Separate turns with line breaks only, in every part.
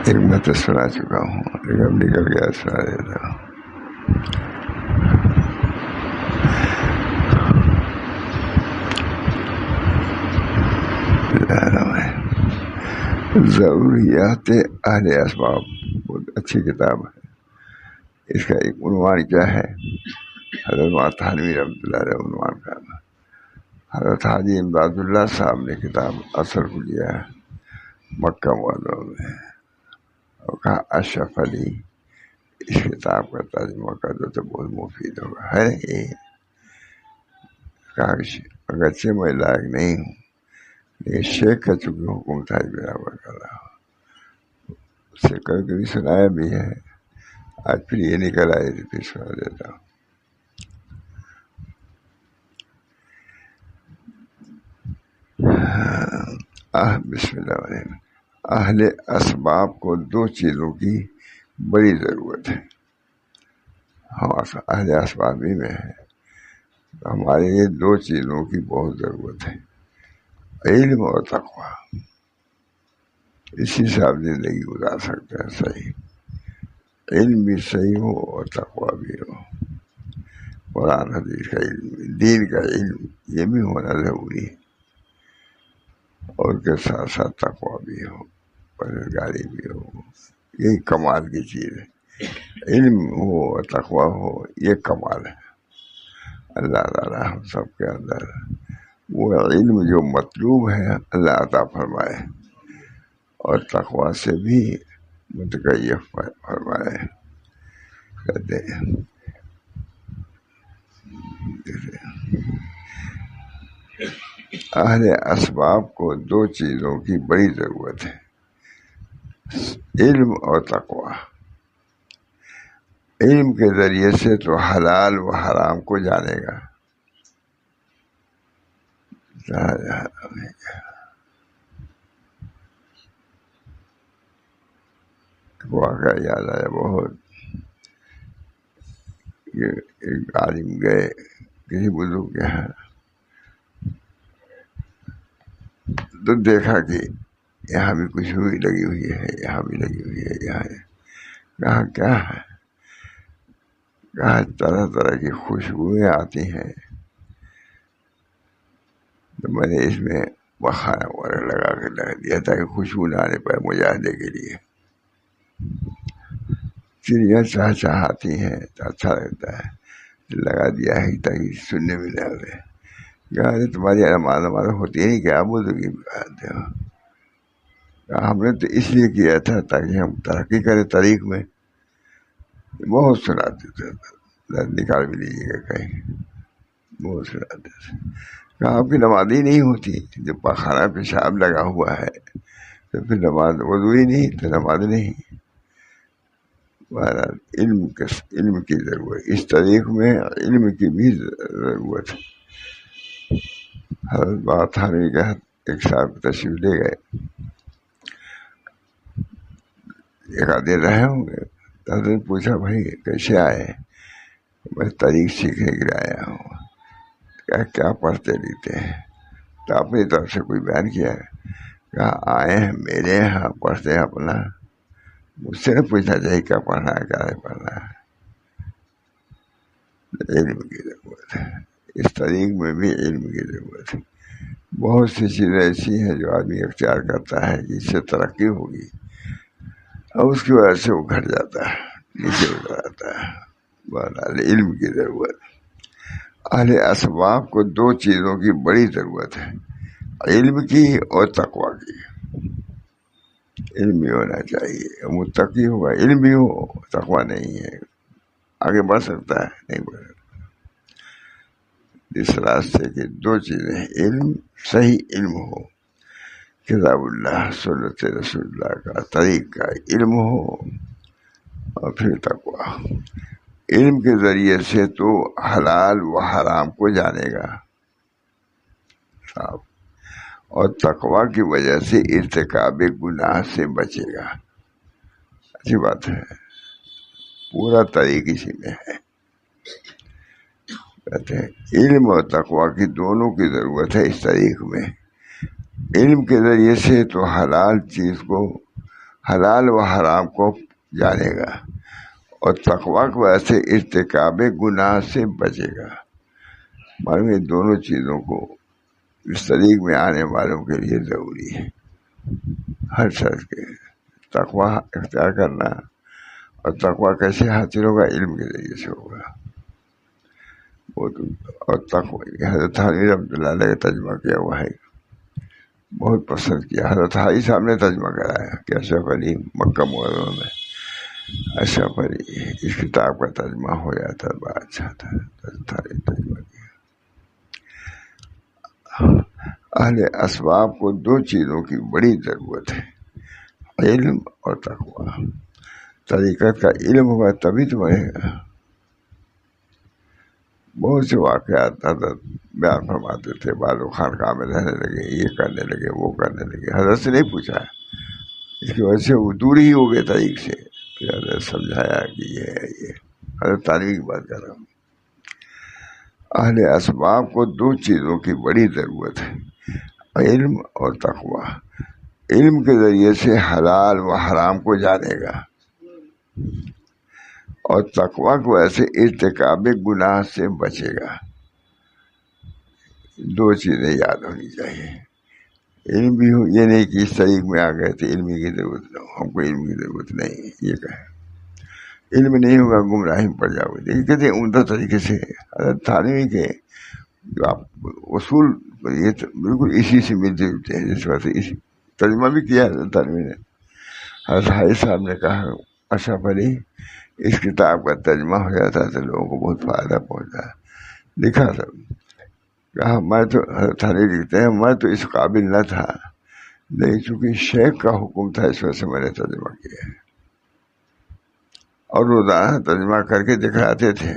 ایک میں تو سنا چکا ہوں، لیکن اب نکل گیا، سنا دیتا ہوں۔ ضروریات اہل اسباب بہت اچھی کتاب ہے۔ اس کا ایک عنوان کیا ہے؟ حضرت مولانا تھانوی رحمۃ اللہ علیہ عنوان کا حضرت حاجی امداد اللہ صاحب نے کتاب اثر کو لیا ہے مکہ معظمہ میں، اور کہا اشرف علی اس کتاب کا ترجمہ کر دو تو بہت مفید ہوگا۔ ہے یہ کہا اگرچہ میں لائق نہیں ہوں، لیکن شیخ کا چونکہ حکم تھا برابر کر رہا ہوں، اس سے کبھی کبھی سنایا بھی ہے۔ آج پھر یہ نکل آئی تو پھر سنا دیتا ہوں۔ بسم اللہ الرحمن الرحیم۔ اہل اسباب کو دو چیزوں کی بڑی ضرورت ہے۔ ہم اہل اسباب ہی میں ہیں، تو ہمارے لیے دو چیزوں کی بہت ضرورت ہے، علم اور تقوی۔ اسی سے آپ زندگی گزار سکتے ہیں صحیح، علم بھی صحیح ہو اور تقوی بھی ہو۔ قرآن حدیث کا علم، دین کا علم، یہ بھی ہونا ضروری ہے، اور کے ساتھ ساتھ تقوی بھی ہو، پرہیزگاری بھی ہو۔ یہی کمال کی چیز ہے، علم ہو اور تقوی ہو، یہ کمال ہے۔ اللہ تعالیٰ ہم سب کے اندر وہ علم جو مطلوب ہے اللہ عطا فرمائے، اور تقوی سے بھی متکیف فرمائے۔ کہتے ہیں اہل اسباب کو دو چیزوں کی بڑی ضرورت ہے، علم اور تقوی۔ علم کے ذریعے سے تو حلال و حرام کو جانے گا، واقعہ یاد آیا بہت کہ ایک عالم گئے کسی بزرگ کے یہاں، تو دیکھا کہ یہاں بھی کچھ ہوئی لگی ہوئی ہے، یہاں بھی لگی ہوئی ہے، یہاں ہے۔ کہا کیا ہے؟ کہا طرح طرح کی خوشبوئیں آتی ہیں، تو میں نے اس میں بخار وغیرہ لگا کے رکھ دیا تاکہ خوشبو نہ آنے پائے مجاہدے کے لیے۔ چڑیاں چہچہاتی ہیں تو اچھا لگتا ہے، لگا دیا ہے تاکہ سننے میں نہ آئے۔ کہا تمہاری نماز ہوتی نہیں کیا بزرگی کہتے ہو؟ کہا ہم نے تو اس لیے کیا تھا تاکہ ہم ترقی کریں تاریخ میں۔ بہت سناتے تھے، نکال بھی لیجیے گا کہیں، بہت سناتے تھے۔ کہا آپ کی نماز ہی نہیں ہوتی، جب پاخانہ پیشاب لگا ہوا ہے تو پھر نماز، وضو ہی نہیں تو نماز نہیں۔ بہرحال علم کی ضرورت، اس تاریخ میں علم کی بھی ضرورت ہے۔ حضرت مولانا تھانوی کا ایک صاحب تشریف لے گئے، ایک آدھ دن رہے ہوں گے، تو حضرت پوچھا بھائی کیسے آئے؟ میں تاریخ سیکھنے کے لیے آیا ہوں۔ کیا پڑھتے لکھتے ہیں؟ تو اپنی طرف سے کوئی بیان کیا ہے؟ کہا آئے ہیں میرے یہاں، پڑھتے ہیں اپنا، مجھ سے نہ پوچھنا چاہیے کیا پڑھنا ہے کیا نہیں پڑھنا ہے۔ علم کی ضرورت ہے، اس تاریخ میں بھی علم کی ضرورت ہے۔ بہت سی چیزیں ایسی ہیں جو آدمی اختیار کرتا ہے جس سے ترقی ہوگی، اور اس کی وجہ سے وہ گھٹ جاتا ہے، نیچے اتر آتا ہے۔ بہرحال علم کی ضرورت ہے۔ اہل اسباب کو دو چیزوں کی بڑی ضرورت ہے، علم کی اور تقوی کی۔ علم بھی ہونا چاہیے، متقی ہوگا، علم بھی ہو، تقوی نہیں ہے، آگے بڑھ سکتا ہے؟ نہیں بڑھ سکتا۔ اس راستے کی دو چیزیں ہیں، علم، صحیح علم ہو، کتاب اللہ سنت رسول اللہ کا طریق کا علم ہو، اور پھر تقوی۔ علم کے ذریعے سے تو حلال و حرام کو جانے گا صاحب، اور تقوی کی وجہ سے ارتکاب گناہ سے بچے گا۔ اچھی بات ہے، پورا طریق اسی میں ہے۔ کہتے ہیں علم اور تقوی کی دونوں کی ضرورت ہے اس طریق میں۔ علم کے ذریعے سے تو حلال چیز کو، حلال و حرام کو جانے گا، اور تقویٰ کی وجہ سے ارتکاب گناہ سے بچے گا۔ معلوم یہ دونوں چیزوں کو اس طریق میں آنے والوں کے لیے ضروری ہے، ہر شخص کے تقویٰ اختیار کرنا۔ اور تقویٰ کیسے حاصل ہوگا؟ علم کے ذریعے سے ہوگا۔ اور تقویٰ حضرت حنیف رحمۃ اللہ علیہ کا ترجمہ کیا ہوا ہے، بہت پسند کیا۔ حضرت حائی صاحب نے ترجمہ کرایا کہ اشرف علی مکہ معظمہ میں، اشرف علی اس کتاب کا ترجمہ ہو جاتا بڑا اچھا تھا، حضرت حائی ترجمہ کیا۔ اہل اسباب کو دو چیزوں کی بڑی ضرورت ہے، علم اور تقویٰ۔ طریقت کا علم ہوگا تبھی تو بڑھے گا۔ بہت سے واقعات حضرت بیان فرماتے تھے، بعض لوگ خانقاہ میں رہنے لگے، یہ کرنے لگے، وہ کرنے لگے، حضرت سے نہیں پوچھا، اس کی وجہ سے وہ دور ہی ہو گئے طریق سے۔ پھر حضرت سمجھایا کہ یہ ہے، یہ حضرت تعلیم کی بات کر رہا ہوں۔ اہل اسباب کو دو چیزوں کی بڑی ضرورت ہے، علم اور تقویٰ۔ علم کے ذریعے سے حلال و حرام کو جانے گا، اور تقویٰ کی وجہ سے ارتکاب گناہ سے بچے گا۔ دو چیزیں یاد ہونی چاہیے۔ علم بھی ہو، یہ نہیں کہ اس طریق میں آ گئے تھے علم کی ضرورت نہ ہو، ہم کو علم کی ضرورت نہیں ہے یہ کہیں۔ علم نہیں ہوگا گمراہی میں پڑ جاؤ گے۔ لیکن کہتے ہیں عمدہ طریقے سے حضرت تھانوی کے جو آپ اصول یہ بالکل اسی سے ملتے جلتے ہیں، جس وجہ سے اسی ترجمہ بھی کیا حضرت تھانوی نے۔ حضرت حائی صاحب نے کہا اشرف علی اس کتاب کا ترجمہ ہو جاتا تو لوگوں کو بہت فائدہ پہنچتا ہے۔ لکھا تھا، کہا میں تو حضرت حالی لکھتے ہیں میں تو اس قابل نہ تھا، لیکن چونکہ شیخ کا حکم تھا اس وجہ سے میں نے ترجمہ کیا ہے۔ اور روزانہ ترجمہ کر کے دکھاتے تھے،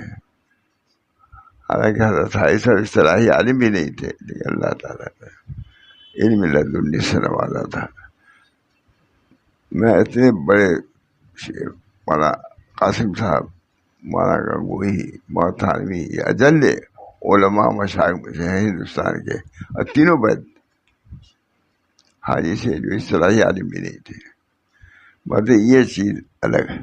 حالانکہ حضرت حائی صاحب اصطلاحی عالم بھی نہیں تھے، لیکن اللہ تعالیٰ نے علم لدنی سے نوازا تھا۔ میں اتنے بڑے مولانا قاسم صاحب، مولانا گنگوہی، مولانا تھانوی، یہ اجل علماء مشائخ میں سے ہیں ہندوستان کے، اور تینوں بید حاجی سے جو اصطلاحی عالم بھی نہیں تھے۔ مطلب یہ چیز الگ ہے۔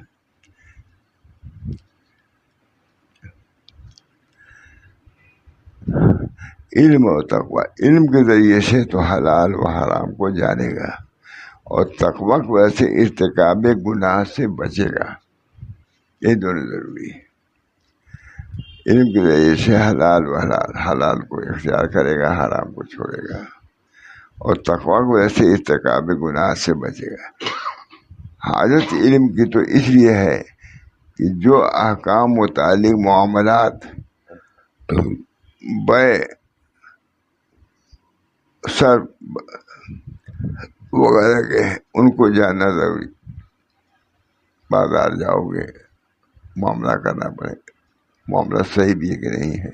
علم و تقویٰ، علم کے ذریعے سے تو حلال و حرام کو جانے گا، اور تقویٰ کی وجہ سے ارتکاب گناہ سے بچے گا۔ یہ دونوں ضروری ہے۔ علم کے ذریعے سے حلال و حلال کو اختیار کرے گا، حرام کو چھوڑے گا، اور تقویٰ کی وجہ سے ارتکاب گناہ سے بچے گا۔ حاجت علم کی تو اس لیے ہے کہ جو احکام متعلق معاملات بے سر وغیرہ کے ہیں ان کو جاننا ضروری۔ بازار جاؤ گے، معاملہ کرنا پڑے گا، معاملہ صحیح بھی ہے کہ نہیں ہے،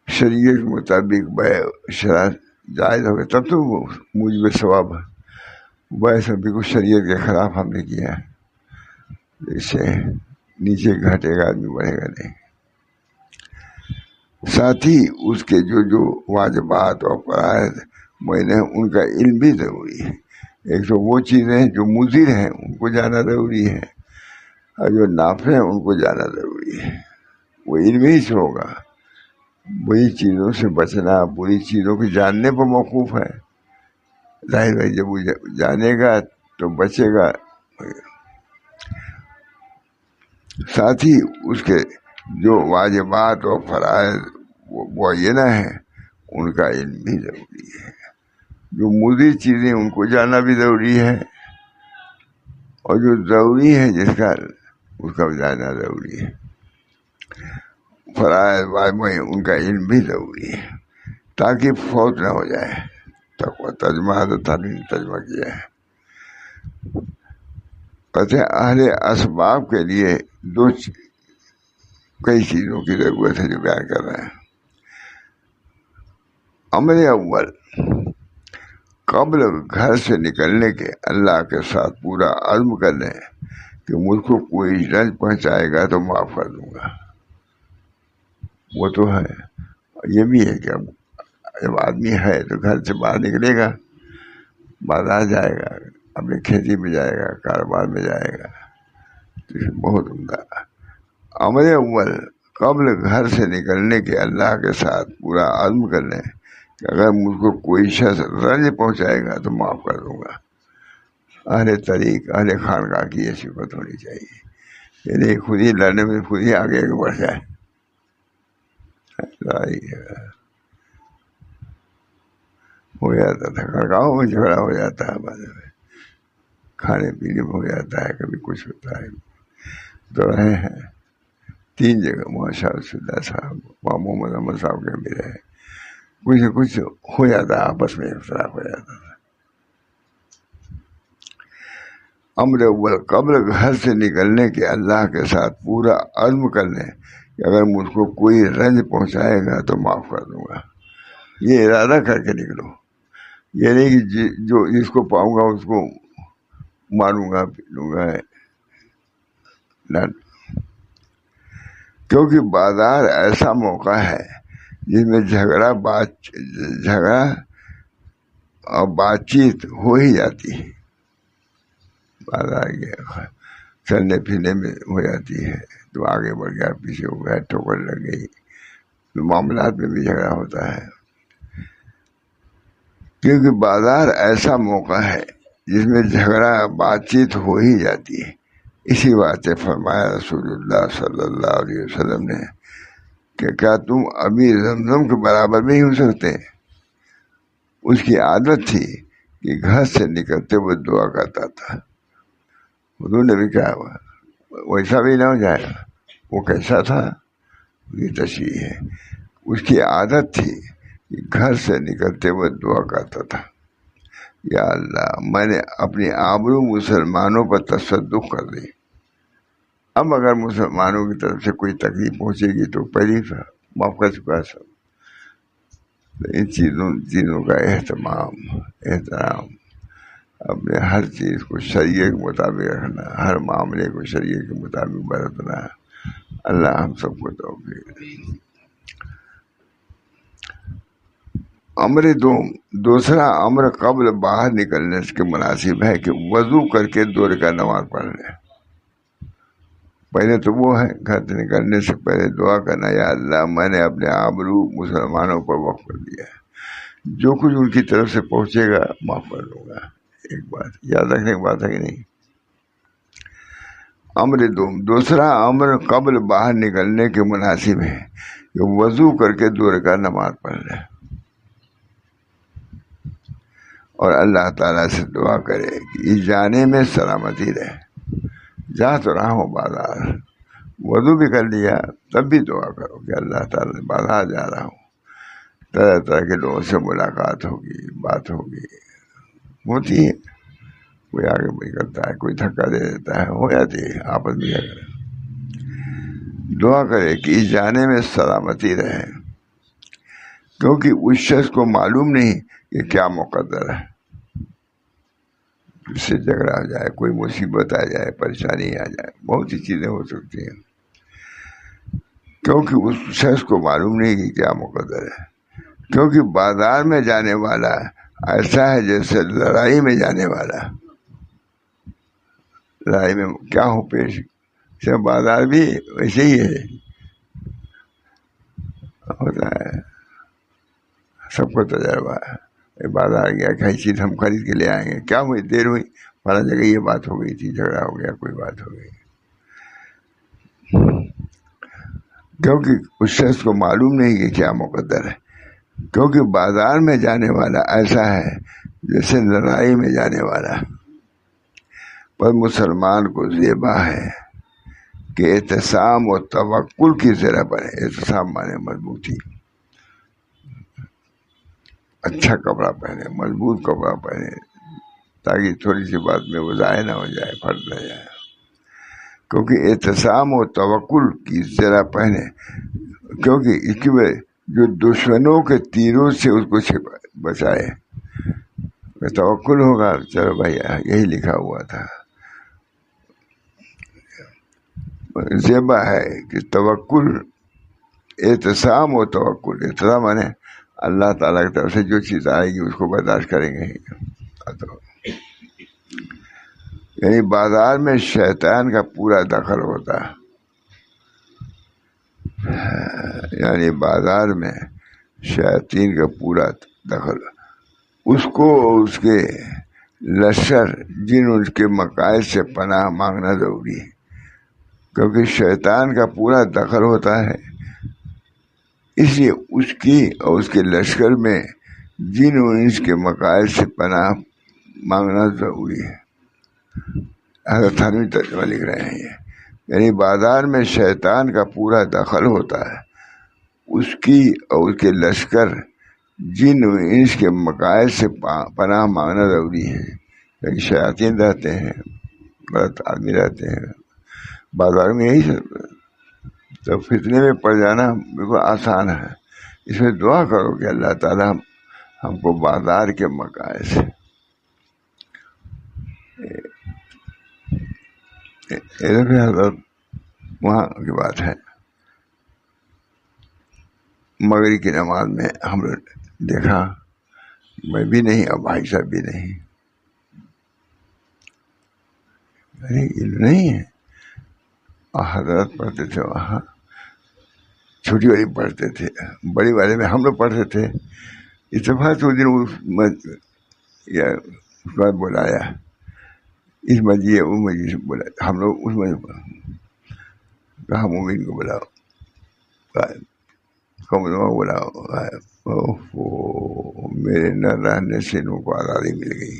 شریعت کے مطابق بے شرع جائز ہو گئے تب تو موجب ثواب ہے۔ ویسے بالکل شریعت کے خلاف ہم نے کیا ہے، اس سے نیچے گھٹے گا آدمی، بڑھے گا نہیں۔ ساتھ ہی اس کے جو واجبات اور فرائض معین ہیں ان کا علم بھی ضروری ہے۔ ایک تو وہ چیزیں جو مضر ہیں ان کو جاننا ضروری ہے، اور جو نافع ہیں ان کو جاننا ضروری ہے۔ وہ علم ہی سے ہوگا۔ بری چیزوں سے بچنا بری چیزوں کے جاننے پر موقوف ہے۔ ظاہر ہے جب وہ جانے گا تو بچے گا۔ ساتھ ہی اس کے جو واجبات اور فرائض معینہ ہیں ان کا علم بھی ضروری ہے۔ جو مضر چیزیں ان کو جاننا بھی ضروری ہے، اور جو ضروری ہے جس کا اس کا بھی جاننا ضروری ہے۔ فرائض واجب ان کا علم بھی ضروری ہے تاکہ فوت نہ ہو جائے۔ تقویٰ ترجمہ حضرت تعلیم نے ترجمہ کیا ہے۔ کہتے ہیں اہل اسباب کے لیے کئی چیزوں کی ضرورت ہے جو بیان کر رہے ہیں۔ عمل اول، قبل گھر سے نکلنے کے اللہ کے ساتھ پورا عزم کر لیں کہ مجھ کو کوئی رنج پہنچائے گا تو معاف کر دوں گا۔ وہ تو ہے، یہ بھی ہے کہ اب جب آدمی ہے تو گھر سے باہر نکلے گا، بازار جائے گا، اپنی کھیتی میں جائے گا، کاروبار میں جائے گا، تو یہ بہت عمدہ۔ امر اول، قبل گھر سے نکلنے کے اللہ کے ساتھ پورا عزم کر لیں کہ اگر مجھ کو کوئی شخص رنج پہنچائے گا تو معاف کر دوں گا۔ اہل طریق، اہل خانقاہ کی یہ صفت ہونی چاہیے، یعنی خود ہی لڑنے میں خود ہی آگے بڑھ جائے۔ ہو جاتا تھا خانقاہوں میں جھگڑا ہو جاتا ہے، بعد میں کھانے پینے میں ہو جاتا ہے، کبھی کچھ ہوتا ہے۔ تو رہے ہیں 3 جگہ ماشاء اللہ صاحب، وہاں محمد احمد صاحب کے بھی رہے، کچھ نہ کچھ ہو جاتا ہے، آپس میں اختلاف ہو جاتا تھا۔ امر اول، قبل گھر سے نکلنے کے اللہ کے ساتھ پورا عزم کر لیں کہ اگر مجھ کو کوئی رنج پہنچائے گا تو معاف کر دوں گا۔ یہ ارادہ کر کے نکلو، یہ نہیں کہ جو جس کو پاؤں گا اس کو ماروں گا پیٹوں گا، کیونکہ بازار ایسا موقع ہے جس میں جھگڑا اور بات چیت ہو ہی جاتی ہے۔ بازار چلنے پھرنے میں ہو جاتی ہے، تو آگے بڑھ گیا، پیچھے ہو گیا، ٹھوکر لگ گئی، تو معاملات میں بھی جھگڑا ہوتا ہے۔ کیونکہ بازار ایسا موقع ہے جس میں جھگڑا بات چیت ہو ہی جاتی ہے۔ اسی بات سے فرمایا رسول اللہ صلی اللہ علیہ وسلم نے کہ کیا تم ابھی زمزم کے برابر نہیں ہو سکتے؟ اس کی عادت تھی کہ گھر سے نکلتے ہوئے دعا کرتا تھا۔ حضور نے بھی کہا ویسا بھی نہ ہو جائے گا۔ وہ کیسا تھا یہ تشریح ہے۔ اس کی عادت تھی کہ گھر سے نکلتے ہوئے دعا کرتا تھا، یا اللہ میں نے اپنی آبرو مسلمانوں پر تصدق کر دی، اب اگر مسلمانوں کی طرف سے کوئی تکلیف پہنچے گی تو پہلے معاف کر چکا ہے سب۔ ان چیزوں کا احترام، اپنے ہر چیز کو شریعت کے مطابق رکھنا، ہر معاملے کو شریعت کے مطابق برتنا، اللہ ہم سب کو توفیق دے۔ امر دوسرا امر قبل باہر نکلنے کے مناسب ہے کہ وضو کر کے 2 رکعت نماز پڑھ لیں۔ پہلے تو وہ ہے گھر سے نکلنے سے پہلے دعا کرنا، یا اللہ میں نے اپنے آبرو مسلمانوں پر وقف کر دیا ہے، جو کچھ ان کی طرف سے پہنچے گا معاف کر دوں گا۔ ایک بات یاد رکھنے کی بات ہے کہ نہیں۔ امر دوسرا امر قبل باہر نکلنے کے مناسب ہے کہ وضو کر کے 2 رکعت نماز پڑھ لیں اور اللہ تعالیٰ سے دعا کرے کہ اس جانے میں سلامتی رہے۔ جا تو رہا ہوں بازار، وضو بھی کر لیا، تب بھی دعا کرو کہ اللہ تعالیٰ بازار جا رہا ہوں، طرح طرح کے لوگوں سے ملاقات ہوگی، بات ہوگی، ہوتی ہے، کوئی آگے بڑھ کرتا ہے، کوئی دھکا دے دیتا ہے، ہو جاتی ہے آپس میں جھگڑا۔ دعا کرے کہ اس جانے میں سلامتی رہے، کیونکہ اس شخص کو معلوم نہیں کہ کیا مقدر ہے، اس سے جھگڑا ہو جائے، کوئی مصیبت آ جائے، پریشانی آ جائے، بہت سی چیزیں ہو سکتی ہیں، کیونکہ اس شخص کو معلوم نہیں کہ کیا مقدر ہے۔ کیونکہ بازار میں جانے والا ایسا ہے جیسے لڑائی میں جانے والا۔ لڑائی میں کیا ہو پیش، سے بازار بھی ویسے ہی ہے، ہوتا ہے، سب کو تجربہ ہے۔ بازار گیا کئی چیز ہم خرید کے لے آئیں گے، کیا ہوئی، دیر ہوئی، فلاں جگہ یہ بات ہو گئی تھی، جھگڑا ہو گیا، کوئی بات ہو گئی، کیونکہ اس شخص کو معلوم نہیں کہ کیا مقدر ہے۔ کیونکہ بازار میں جانے والا ایسا ہے جیسے لڑائی میں جانے والا۔ پر مسلمان کو زیبا ہے کہ اعتصام و توکل کی ذرا بنے۔ اعتصام مانے مضبوطی، اچھا کپڑا پہنے، مضبوط کپڑا پہنے، تاکہ تھوڑی سی بات میں وہ ضائع نہ ہو جائے، پھٹ نہ جائے۔ کیونکہ اعتصام و توکل کی ذرا پہنے، کیونکہ اس کی وجہ جو دشمنوں کے تیروں سے اس کو بچائے۔ توکل ہوگا، چلو بھائی یہی لکھا ہوا تھا، زیبا ہے کہ توکل، اعتصام و توکل، اعتصام مانے اللہ تعالیٰ کی طرف سے جو چیز آئے گی اس کو برداشت کریں گے ہی۔ یعنی بازار میں شیطان کا پورا دخل ہوتا ہے. یعنی بازار میں شیاطین کا پورا دخل، اس کو اس کے لشکر جن اس کے مقاصد سے پناہ مانگنا ضروری ہے، کیونکہ شیطان کا پورا دخل ہوتا ہے. اس لیے اس کی اور اس کے لشکر میں جن و انس کے مقاصد سے پناہ مانگنا ضروری ہے. حضرت تھانوی ترجمہ لکھ رہے ہیں یہ، یعنی بازار میں شیطان کا پورا دخل ہوتا ہے، اس کی اور اس کے لشکر جن و انس کے مقاصد سے پناہ مانگنا ضروری ہے. کیونکہ شیاطین رہتے ہیں، غلط آدمی رہتے ہیں بازار میں، یہی سب. تو فتنے میں پڑ جانا بالکل آسان ہے. اس میں دعا کرو کہ اللہ تعالیٰ ہم کو بازار کے مقاصد سے. حضرت وہاں کی بات ہے، مغرب کی نماز میں ہم نے دیکھا، میں بھی نہیں اور بھائی صاحب بھی نہیں، نہیں ہے. حضرت پڑھتے تھے وہاں، چھوٹی والی پڑھتے تھے، بڑی والے میں ہم لوگ پڑھتے تھے. اتفاق سے اس دن اس کو بلایا، اس مسجد وہ مسجد سے بولا، ہم لوگ اس مسجد کہا مومن کو بلاؤ، کمزور بلاؤ. میرے نہ رہنے سے ان کو آزادی مل گئی.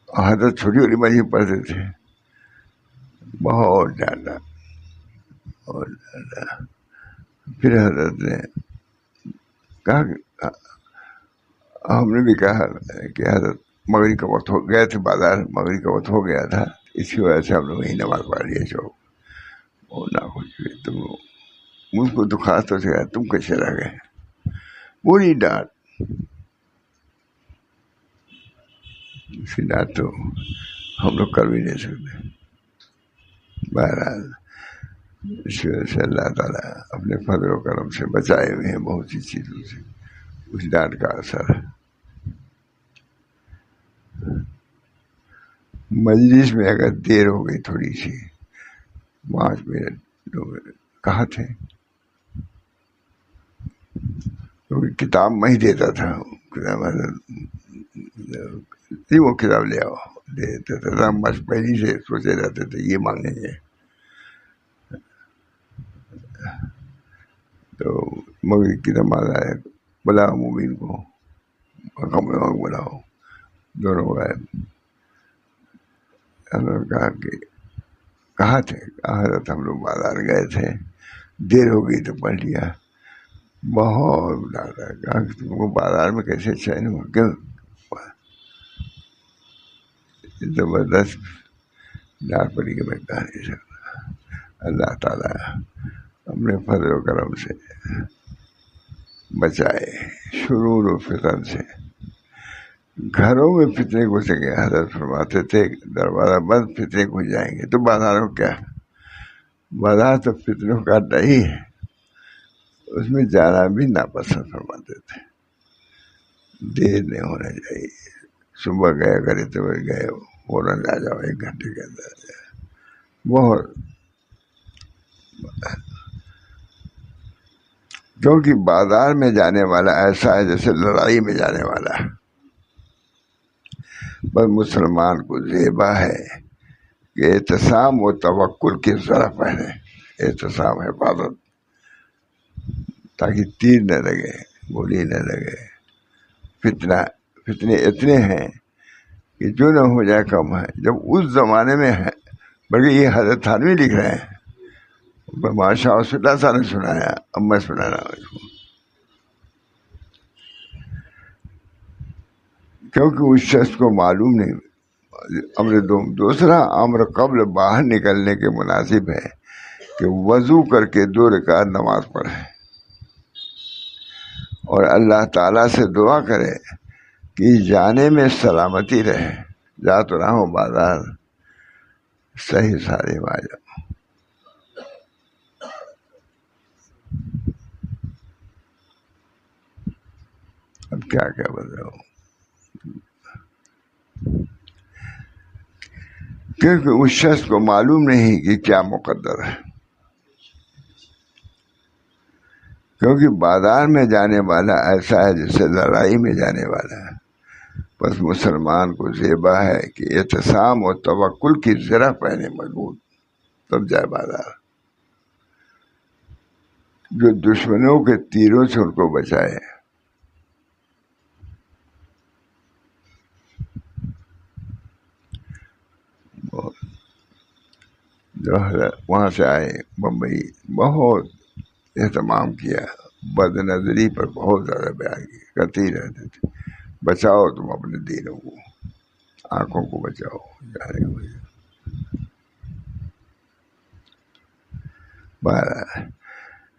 حضرت چھوٹی والی مسجد پڑھتے تھے، بہت زیادہ بہت زیادہ. پھر حضرت نے کہا کہ ہم نے بھی کہا کہ حضرت مغرب کا وقت ہو گئے تھے، بازار مغرب کا وقت ہو گیا تھا، اس کی وجہ سے ہم لوگ وہیں نماز پڑھ لیے. چوک وہ نہ خوش ہوئی. تم مجھ کو تو خاص طور سے کہا تم کیسے رہ گئے، پوری ڈانٹ. اسی ڈانٹ تو ہم لوگ کر بھی نہیں سکتے. بہرحال اس وجہ سے اللہ تعالیٰ اپنے فضل و کرم سے بچائے ہوئے ہیں بہت سی چیزوں سے. اس ڈانٹ کا اثر مجلس میں اگر دیر ہو گئی تھوڑی سی، 5 منٹ 2 منٹ، کہاں تھے؟ کیونکہ کتاب میں ہی دیتا تھا، وہ کتاب لے آؤ دے دیتا تھا. ہم بس پہلے سے سوچے رہتے تھے یہ مانگیں گے. تو مغرب کی نماز آئے، بلاؤ مومن کو، بلاؤ، دونوں گئے. انہوں نے کہا کہ کہاں تھے؟ حضرت ہم لوگ بازار گئے تھے، دیر ہو گئی تو پڑھ لیا. بہت ڈالا، کہا کہ تم کو بازار میں کیسے چین ہوا؟ کیوں؟ زبردست ڈانٹ پڑی کہ میں کہہ نہیں سکتا. اللہ تعالیٰ اپنے فضل و کرم سے بچائے شرور و فتن سے. گھروں میں فتنے گھسیں گے، حضرت فرماتے تھے دروازہ بند فتنے گھس جائیں گے تو بازاروں کیا، بازار تو فتنوں کا اڈا ہی ہے، اس میں جانا بھی ناپسند فرماتے تھے. دیر نہیں ہونا چاہیے. صبح گئے اگر اتنے گئے فوراً آ جاؤ، 1 گھنٹے کے اندر. بہت کیونکہ بازار میں جانے والا ایسا ہے جیسے لڑائی میں جانے والا ہے. بس مسلمان کو زیبا ہے کہ اعتصام و توکل کی ذرا پہنے. اعتصام حفاظت، تاکہ تیر نہ لگے، گولی نہ لگے. فتنے اتنے ہیں کہ جو نہ ہو جائے کم ہے. جب اس زمانے میں ہے، بلکہ یہ حضرت تھانوی لکھ رہے ہیں، ماشاء اللہ صاحب نے سنایا، اب میں سنا رہا ہوں اس کو. کیونکہ اس شخص کو معلوم نہیں. امر دوسرا امر قبل باہر نکلنے کے مناسب ہے کہ وضو کر کے 2 رکعت نماز پڑھے اور اللہ تعالیٰ سے دعا کرے کہ جانے میں سلامتی رہے. جا تو رہا ہوں بازار، صحیح سالم آ جاؤ. اب کیا بتاؤں. کیونکہ اس شخص کو معلوم نہیں کہ کیا مقدر ہے. کیونکہ بازار میں جانے والا ایسا ہے جیسے لڑائی میں جانے والا ہے. بس مسلمان کو زیبا ہے کہ اعتصام و توکل کی ذرا پہنے مضبوط، تب جائے بازار. جو دشمنوں کے تیروں سے ان کو بچائے. جو وہاں سے آئے بمبئی، بہت اہتمام کیا، بد نظری پر بہت زیادہ بیان کیا، کرتے ہی رہتے تھے بچاؤ تم اپنے دینوں کو، آنکھوں کو بچاؤ. جانے کو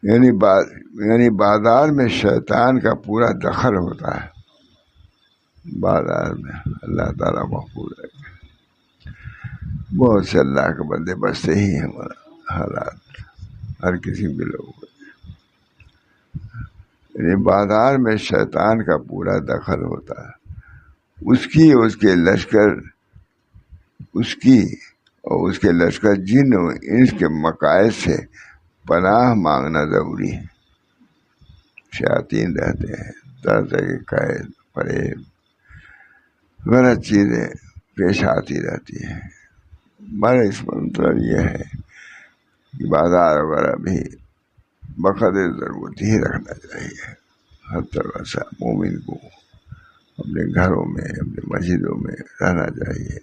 یعنی بازار میں شیطان کا پورا دخل ہوتا ہے. بازار میں اللہ تعالیٰ محفوظ ہے. بہت سے اللہ کے بندے بچتے ہی ہیں. ہمارا حالات ہر کسی کے لوگ، یعنی بازار میں شیطان کا پورا دخل ہوتا ہے. اس کے لشکر، اس کے لشکر جن و انس کے مقاصد سے پناہ مانگنا ضروری ہے. شیاطین رہتے ہیں، طرح طرح کے قید، فریب، غلط چیزیں پیش آتی رہتی ہیں. ہمارا اس کا مطلب یہ ہے کہ بازار وغیرہ بھی بقدر ضرورت ہی رکھنا چاہیے. ہر طرح سے مومن کو اپنے گھروں میں، اپنے مسجدوں میں رہنا چاہیے.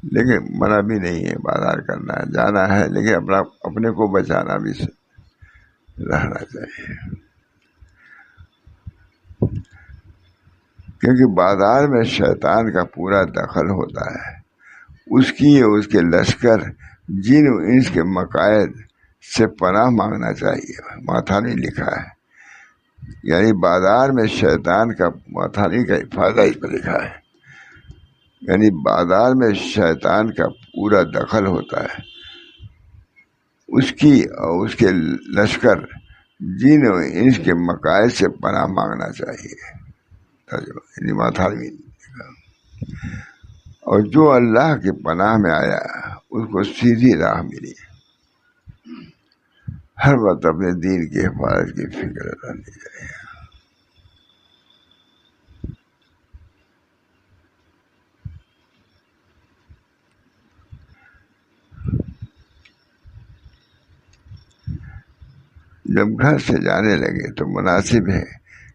لیکن منع بھی نہیں ہے، بازار کرنا ہے، جانا ہے، لیکن اپنے کو بچانا بھی رہنا چاہیے. کیونکہ بازار میں شیطان کا پورا دخل ہوتا ہے. اس کے لشکر جن و انس کے مقاصد سے پناہ مانگنا چاہیے. ماتھانی لکھا ہے، یعنی بازار میں شیطان کا، ماتھانی کا فائدہ اس پر لکھا ہے، یعنی بازار میں شیطان کا پورا دخل ہوتا ہے. اس کے لشکر جن و انس کے مقاصد سے پناہ مانگنا چاہیے. یعنی ماتھانی. اور جو اللہ کی پناہ میں آیا اس کو سیدھی راہ ملی. ہر وقت اپنے دین کی حفاظت کی فکر رہنی چاہیے. جب گھر سے جانے لگے تو مناسب ہے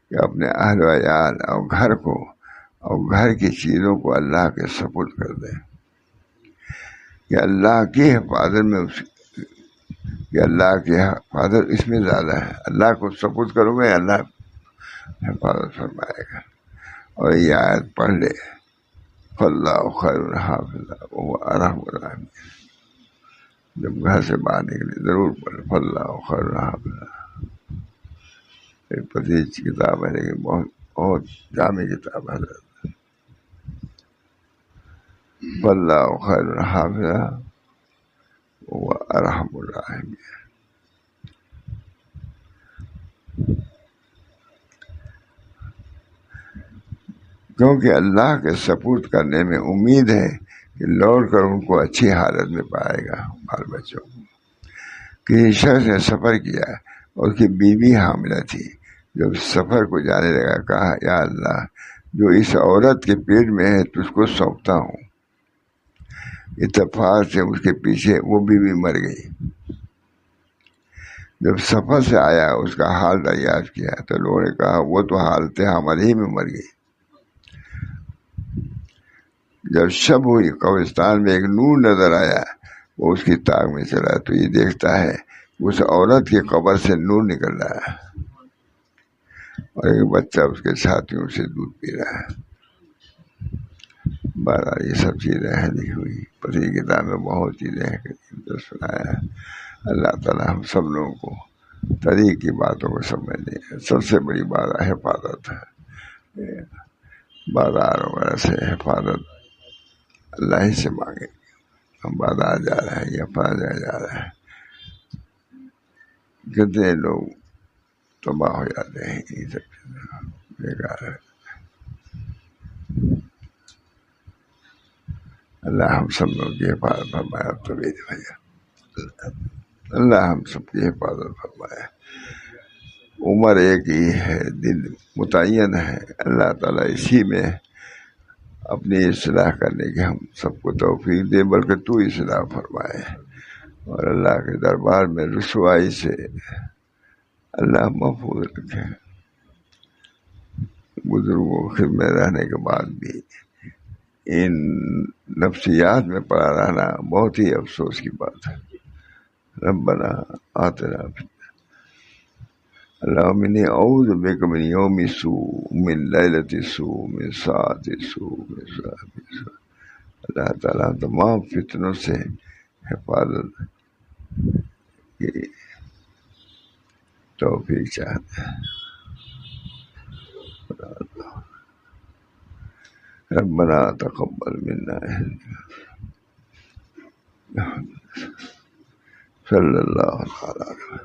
کہ اپنے اہل و عیال اور گھر کو اور گھر کی چیزوں کو اللہ کے سپرد کر دیں. کہ اللہ کی حفاظت میں اس میں زیادہ ہے. اللہ کو سپرد کرو گے، اللہ حفاظت فرمائے گا. اور یہ آیت پڑھ لے، فاللہ خیر حافظ وهو ارحم الراحمین. جب گھر سے باہر نکلے ضرور پڑھے فاللہ خیر حافظ. ایک پتیج کتاب ہے لیکن بہت جامع کتاب ہے. فاللہ خیر حافظ وهو ارحم الراحمین. کیونکہ اللہ کے سپرد کرنے میں امید ہے کہ لوٹ کر ان کو اچھی حالت میں پائے گا. بال بچوں کو کسی شخص نے سفر کیا اور اس کی بیوی حاملہ تھی. جب سفر کو جانے لگا کہا، یا اللہ، جو اس عورت کے پیٹ میں ہے تجھ کو سونپتا ہوں. اتفاق سے اس کے پیچھے وہ بیوی مر گئی. جب سفر سے آیا اس کا حال دریافت کیا تو لوگوں نے کہا وہ تو حالت حمل ہی میں مر گئی. جب شب ہوئی قبرستان میں ایک نور نظر آیا. وہ اس کی طاق میں چلا تو یہ دیکھتا ہے اس عورت کی قبر سے نور نکل رہا ہے اور ایک بچہ اس کے ساتھیوں سے دودھ پی رہا ہے. بہرحال یہ سب چیزیں ہیں لکھی ہوئی. پتہ کتاب میں بہت چیزیں ہیں کہ سنایا ہے. اللہ تعالیٰ ہم سب لوگوں کو طریق کی باتوں کو سمجھنے. سب سے بڑی بات حفاظت ہے. بازار وغیرہ سے حفاظت اللہ ہی سے مانگے. ہم بازار جا رہے ہیں یا فضا جا رہے ہیں، کتنے لوگ تباہ ہو جاتے ہیں. یہ سب بیکار ہے. اللہ ہم سب لوگوں کی حفاظت فرمائے. اب تو میرے بھیا اللہ ہم سب کی حفاظت فرمائے. عمر ایک ہی ہے، دن متعین ہے، اللہ تعالیٰ اسی میں اپنی اصلاح کرنے کی ہم سب کو توفیق دے، بلکہ تو اصلاح فرمائے. اور اللہ کے دربار میں رسوائی سے اللہ محفوظ رکھے. بزرگوں کے خدمت رہنے کے بعد بھی ان نفسیات میں پڑا رہنا بہت ہی افسوس کی بات ہے. ربنا آتنا اللہم انی اعوذ بک من یوم سوء، من لیلۃ سوء، من ساعۃ سوء، من صاحب سوء. اللہ تعالیٰ تمام فتنوں سے حفاظت کی توفیق چاہتے ہیں. ربنا تقبل منا صلی اللہ علیہ وسلم.